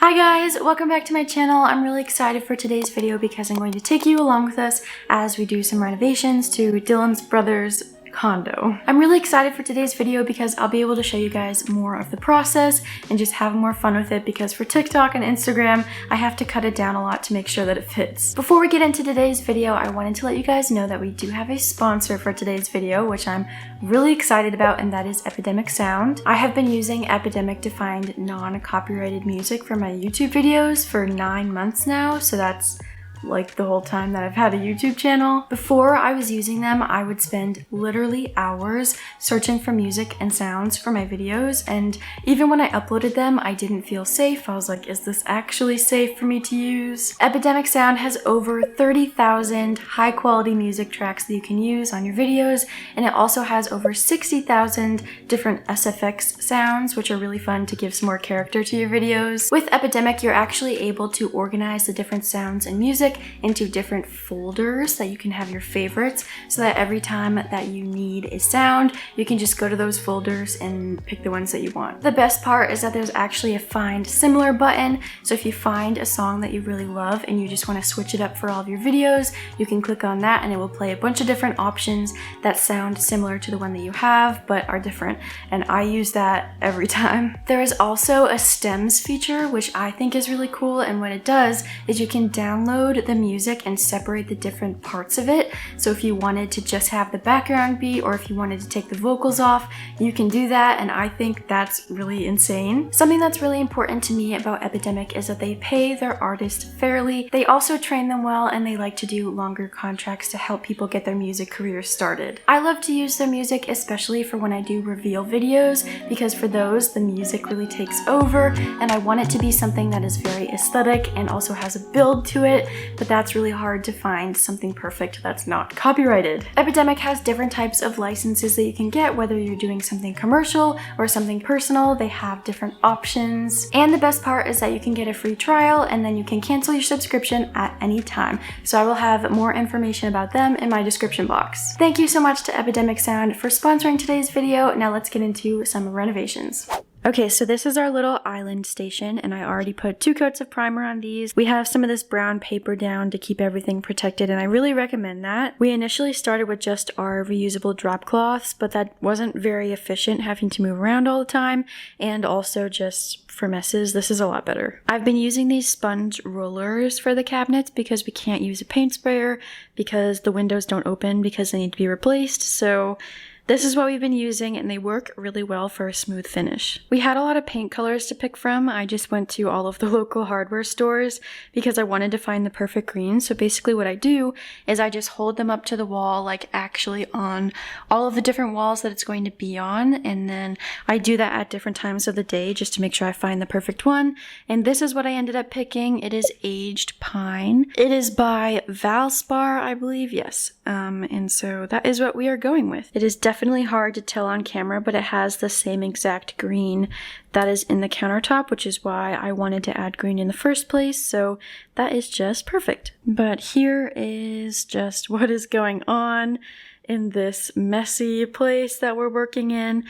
Hi guys, welcome back to my channel. I'm really excited for today's video because I'm going to take you along with us as we do some renovations to Dylan's brother's condo. I'm really excited for today's video because I'll be able to show you guys more of the process and just have more fun with it, because for TikTok and Instagram, I have to cut it down a lot to make sure that it fits. Before we get into today's video, I wanted to let you guys know that we do have a sponsor for today's video, which I'm really excited about, and that is Epidemic Sound. I have been using Epidemic to find non-copyrighted music for my YouTube videos for 9 months now, so that's like the whole time that I've had a YouTube channel. Before I was using them, I would spend literally hours searching for music and sounds for my videos, and even when I uploaded them, I didn't feel safe. I was like, is this actually safe for me to use? Epidemic Sound has over 30,000 high quality music tracks that you can use on your videos, and it also has over 60,000 different SFX sounds, which are really fun to give some more character to your videos. With Epidemic, you're actually able to organize the different sounds and music into different folders that you can have your favorites, so that every time that you need a sound, you can just go to those folders and pick the ones that you want. The best part is that there's actually a find similar button, so if you find a song that you really love and you just want to switch it up for all of your videos, you can click on that and it will play a bunch of different options that sound similar to the one that you have but are different, and I use that every time. There is also a stems feature, which I think is really cool, and what it does is you can download the music and separate the different parts of it. So if you wanted to just have the background beat, or if you wanted to take the vocals off, you can do that, and I think that's really insane. Something that's really important to me about Epidemic is that they pay their artists fairly. They also train them well, and they like to do longer contracts to help people get their music careers started. I love to use their music, especially for when I do reveal videos, because for those, the music really takes over, and I want it to be something that is very aesthetic and also has a build to it, but that's really hard to find something perfect that's not copyrighted. Epidemic has different types of licenses that you can get, whether you're doing something commercial or something personal. They have different options, and the best part is that you can get a free trial and then you can cancel your subscription at any time. So I will have more information about them in my description box. Thank you so much to Epidemic Sound for sponsoring today's video. Now let's get into some renovations. Okay, so this is our little island station, and I already put 2 coats of primer on these. We have some of this brown paper down to keep everything protected, and I really recommend that. We initially started with just our reusable drop cloths, but that wasn't very efficient, having to move around all the time, and also just for messes, this is a lot better. I've been using these sponge rollers for the cabinets because we can't use a paint sprayer because the windows don't open because they need to be replaced, so this is what we've been using, and they work really well for a smooth finish. We had a lot of paint colors to pick from. I just went to all of the local hardware stores because I wanted to find the perfect green. So basically what I do is I just hold them up to the wall, like actually on all of the different walls that it's going to be on, and then I do that at different times of the day just to make sure I find the perfect one. And this is what I ended up picking. It is Aged Pine. It is by Valspar, I believe, yes. And so that is what we are going with. It is definitely hard to tell on camera, but it has the same exact green that is in the countertop, which is why I wanted to add green in the first place, so that is just perfect. But here is just what is going on in this messy place that we're working in.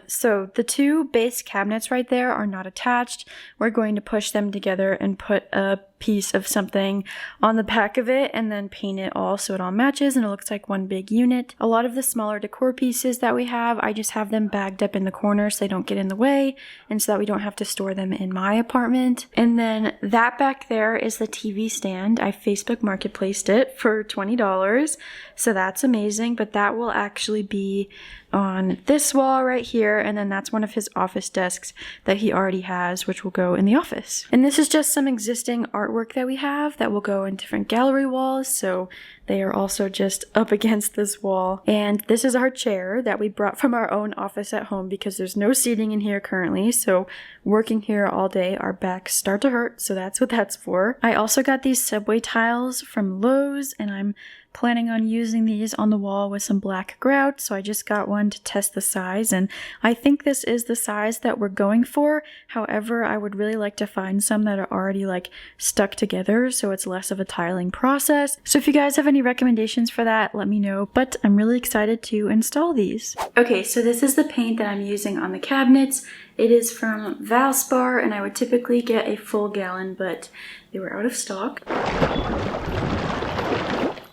So the 2 base cabinets right there are not attached. We're going to push them together and put a piece of something on the back of it and then paint it all so it all matches and it looks like one big unit. A lot of the smaller decor pieces that we have, I just have them bagged up in the corner so they don't get in the way and so that we don't have to store them in my apartment. And then that back there is the TV stand. I Facebook Marketplaced it for $20, so that's amazing, but that will actually be on this wall right here, and then that's one of his office desks that he already has, which will go in the office. And this is just some existing artwork that we have that will go in different gallery walls, so they are also just up against this wall. And this is our chair that we brought from our own office at home because there's no seating in here currently, so working here all day, our backs start to hurt, so that's what that's for. I also got these subway tiles from Lowe's, and I'm planning on using these on the wall with some black grout, so I just got one to test the size, and I think this is the size that we're going for. However, I would really like to find some that are already like stuck together so it's less of a tiling process. So if you guys have any recommendations for that, let me know, but I'm really excited to install these. Okay, so this is the paint that I'm using on the cabinets. It is from Valspar, and I would typically get a full gallon, but they were out of stock.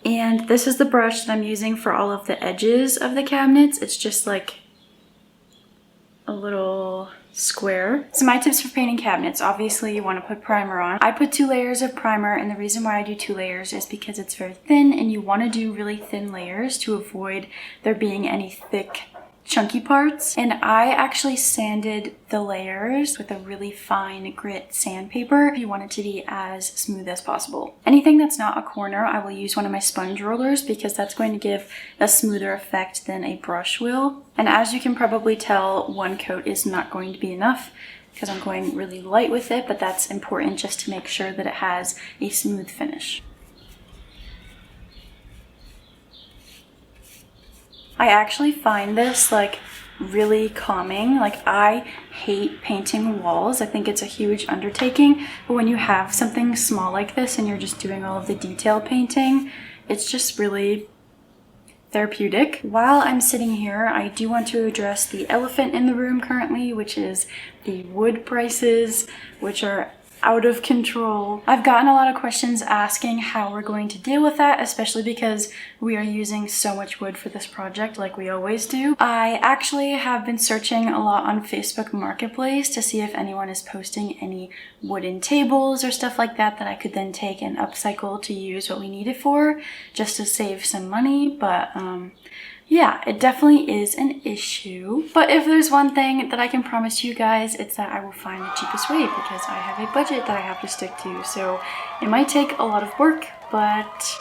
And this is the brush that I'm using for all of the edges of the cabinets. It's just like a little square. So my tips for painting cabinets, obviously you want to put primer on. I put 2 layers of primer, and the reason why I do 2 layers is because it's very thin, and you want to do really thin layers to avoid there being any thick chunky parts. And I actually sanded the layers with a really fine grit sandpaper. You want it to be as smooth as possible. Anything that's not a corner, I will use one of my sponge rollers because that's going to give a smoother effect than a brush will. And as you can probably tell, 1 coat is not going to be enough because I'm going really light with it, but that's important just to make sure that it has a smooth finish. I actually find this like really calming. Like, I hate painting walls. I think it's a huge undertaking, but when you have something small like this and you're just doing all of the detail painting, it's just really therapeutic. While I'm sitting here, I do want to address the elephant in the room currently, which is the wood prices, which are out of control. I've gotten a lot of questions asking how we're going to deal with that, especially because we are using so much wood for this project like we always do. I actually have been searching a lot on Facebook Marketplace to see if anyone is posting any wooden tables or stuff like that that I could then take and upcycle to use what we need it for, just to save some money. But yeah, it definitely is an issue. But if there's one thing that I can promise you guys, it's that I will find the cheapest way because I have a budget that I have to stick to. So it might take a lot of work, but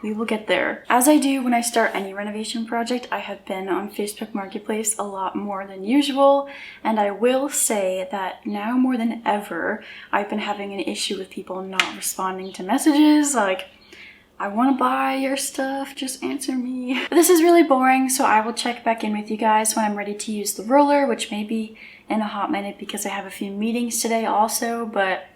we will get there. As I do when I start any renovation project, I have been on Facebook Marketplace a lot more than usual. And I will say that now more than ever, I've been having an issue with people not responding to messages. Like, I want to buy your stuff, just answer me. But this is really boring, so I will check back in with you guys when I'm ready to use the roller, which may be in a hot minute because I have a few meetings today also, but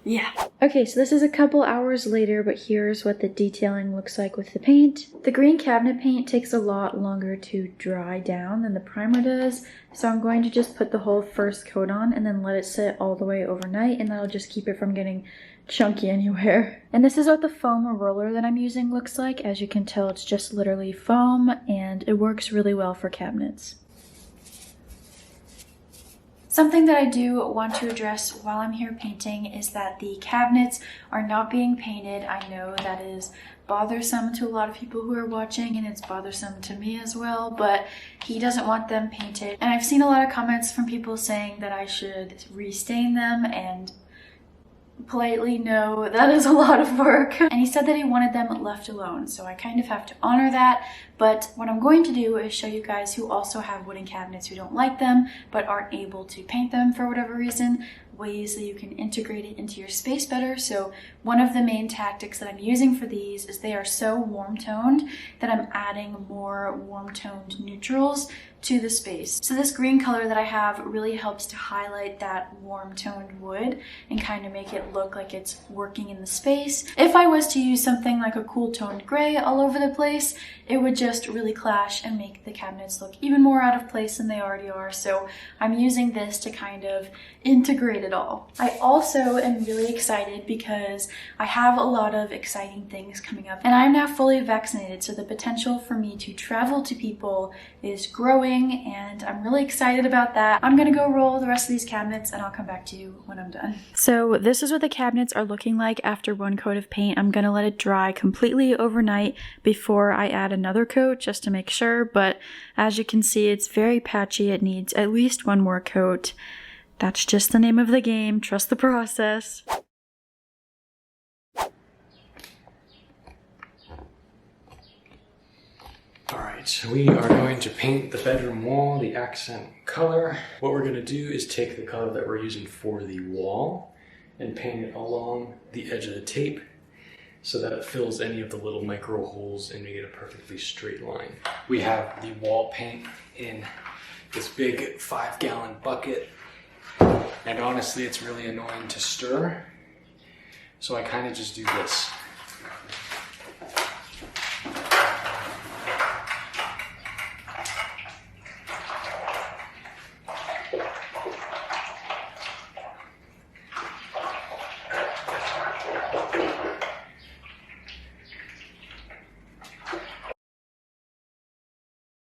yeah. Okay, so this is a couple hours later, but here's what the detailing looks like with the paint. The green cabinet paint takes a lot longer to dry down than the primer does, so I'm going to just put the whole first coat on and then let it sit all the way overnight, and that'll just keep it from getting chunky anywhere. And this is what the foam roller that I'm using looks like. As you can tell, it's just literally foam, and it works really well for cabinets. Something that I do want to address while I'm here painting is that the cabinets are not being painted. I know that is bothersome to a lot of people who are watching, and it's bothersome to me as well, but he doesn't want them painted. And I've seen a lot of comments from people saying that I should restain them, and politely, no, that is a lot of work. And he said that he wanted them left alone, so I kind of have to honor that. But what I'm going to do is show you guys who also have wooden cabinets who don't like them but aren't able to paint them for whatever reason, ways that you can integrate it into your space better. So one of the main tactics that I'm using for these is they are so warm toned that I'm adding more warm toned neutrals to the space. So this green color that I have really helps to highlight that warm toned wood and kind of make it look like it's working in the space. If I was to use something like a cool toned gray all over the place, it would just really clash and make the cabinets look even more out of place than they already are. So I'm using this to kind of integrate it all. I also am really excited because I have a lot of exciting things coming up, and I'm now fully vaccinated, so the potential for me to travel to people is growing, and I'm really excited about that. I'm gonna go roll the rest of these cabinets and I'll come back to you when I'm done. So this is what the cabinets are looking like after one coat of paint. I'm gonna let it dry completely overnight before I add another coat just to make sure, but as you can see, it's very patchy. It needs at least one more coat. That's just the name of the game. Trust the process. Alright, so we are going to paint the bedroom wall, the accent color. What we're going to do is take the color that we're using for the wall and paint it along the edge of the tape. so that it fills any of the little micro holes and make it a perfectly straight line. We have the wall paint in this big 5-gallon bucket, and honestly it's really annoying to stir, so I kind of just do this.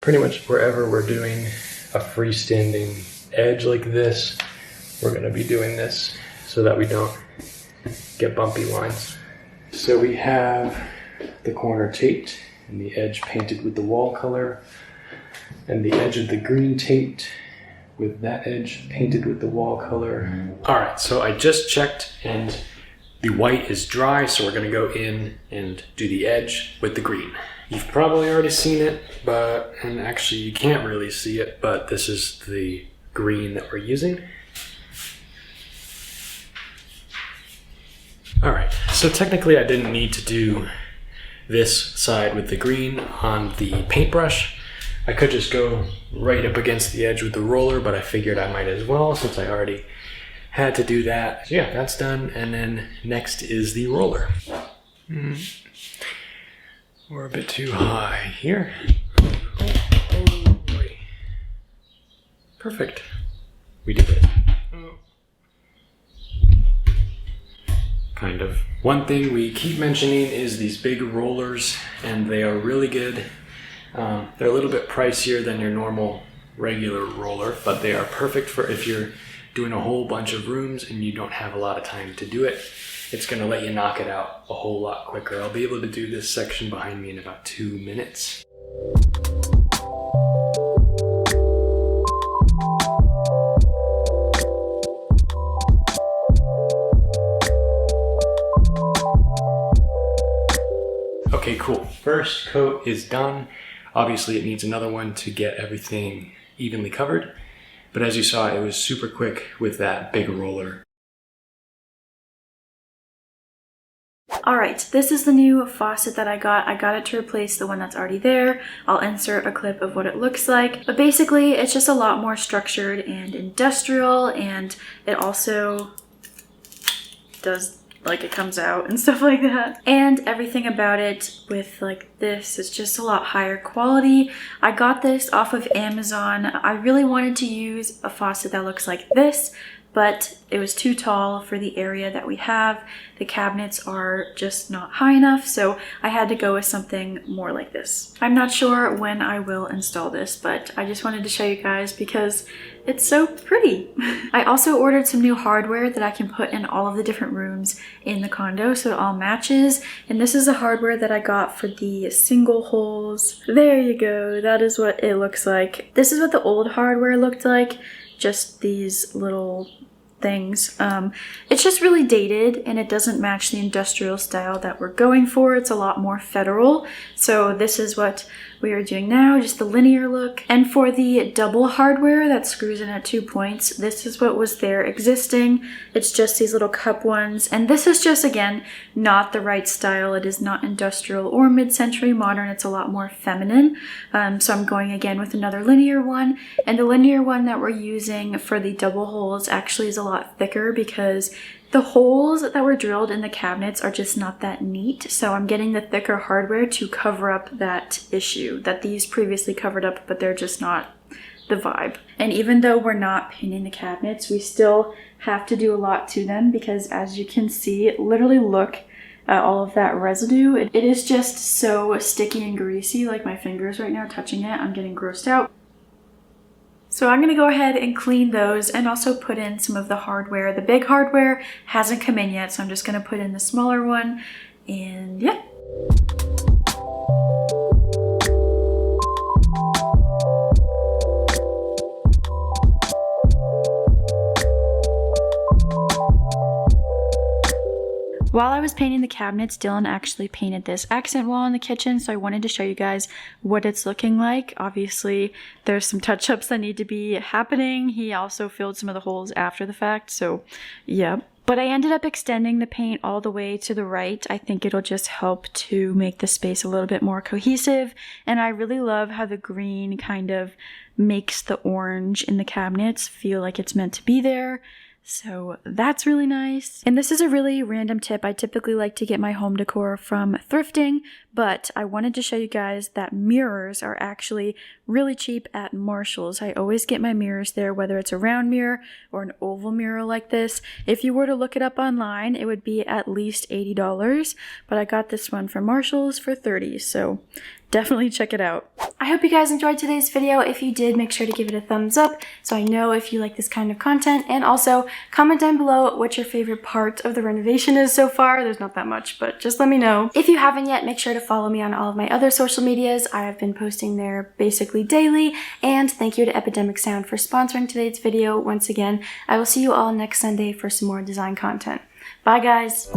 Pretty much wherever we're doing a freestanding edge like this, we're gonna be doing this so that we don't get bumpy lines. So we have the corner taped and the edge painted with the wall color, and the edge of the green taped with that edge painted with the wall color. All right, so I just checked and the white is dry, so we're gonna go in and do the edge with the green. You've probably already seen it, and actually you can't really see it, but this is the green that we're using. All right, so technically I didn't need to do this side with the green on the paintbrush. I could just go right up against the edge with the roller, but I figured I might as well since I already had to do that. So yeah, that's done, and then next is the roller. We're a bit too high here. Oh boy. Perfect. We did it. Kind of. One thing we keep mentioning is these big rollers, and they are really good. They're a little bit pricier than your normal regular roller, but they are perfect for if you're doing a whole bunch of rooms and you don't have a lot of time to do it. It's gonna let you knock it out a whole lot quicker. I'll be able to do this section behind me in about 2 minutes. Okay, cool. First coat is done. Obviously it needs another one to get everything evenly covered, but as you saw, it was super quick with that big roller. Alright, this is the new faucet that I got. I got it to replace the one that's already there. I'll insert a clip of what it looks like. But basically, it's just a lot more structured and industrial, and it also does, like, it comes out and stuff like that. And everything about it with, like, this is just a lot higher quality. I got this off of Amazon. I really wanted to use a faucet that looks like this, but it was too tall for the area that we have. The cabinets are just not high enough, so I had to go with something more like this. I'm not sure when I will install this, but I just wanted to show you guys because it's so pretty. I also ordered some new hardware that I can put in all of the different rooms in the condo so it all matches. And this is the hardware that I got for the single holes. There you go, that is what it looks like. This is what the old hardware looked like. Just these little things. It's just really dated and it doesn't match the industrial style that we're going for. It's a lot more federal. So this is what we are doing now, just the linear look. And for the double hardware that screws in at 2 points, this is what was there existing. It's just these little cup ones. And this is just, again, not the right style. It is not industrial or mid-century modern. It's a lot more feminine. So I'm going again with another linear one. And the linear one that we're using for the double holes actually is a lot thicker because the holes that were drilled in the cabinets are just not that neat, so I'm getting the thicker hardware to cover up that issue that these previously covered up, but they're just not the vibe. And even though we're not painting the cabinets, we still have to do a lot to them because, as you can see, literally look at all of that residue. It is just so sticky and greasy, like my fingers right now touching it, I'm getting grossed out. So I'm gonna go ahead and clean those and also put in some of the hardware. The big hardware hasn't come in yet, so I'm just gonna put in the smaller one, and yeah. While I was painting the cabinets, Dylan actually painted this accent wall in the kitchen, so I wanted to show you guys what it's looking like. Obviously, there's some touch-ups that need to be happening. He also filled some of the holes after the fact, so yeah. But I ended up extending the paint all the way to the right. I think it'll just help to make the space a little bit more cohesive. And I really love how the green kind of makes the orange in the cabinets feel like it's meant to be there. So that's really nice. And this is a really random tip. I typically like to get my home decor from thrifting, but I wanted to show you guys that mirrors are actually really cheap at Marshall's. I always get my mirrors there, whether it's a round mirror or an oval mirror like this. If you were to look it up online, it would be at least $80, but I got this one from Marshall's for $30, so definitely check it out. I hope you guys enjoyed today's video. If you did, make sure to give it a thumbs up so I know if you like this kind of content, and also comment down below what your favorite part of the renovation is so far. There's not that much, but just let me know. If you haven't yet, make sure to follow me on all of my other social medias. I have been posting there basically daily, and thank you to Epidemic Sound for sponsoring today's video. Once again, I will see you all next Sunday for some more design content. Bye guys!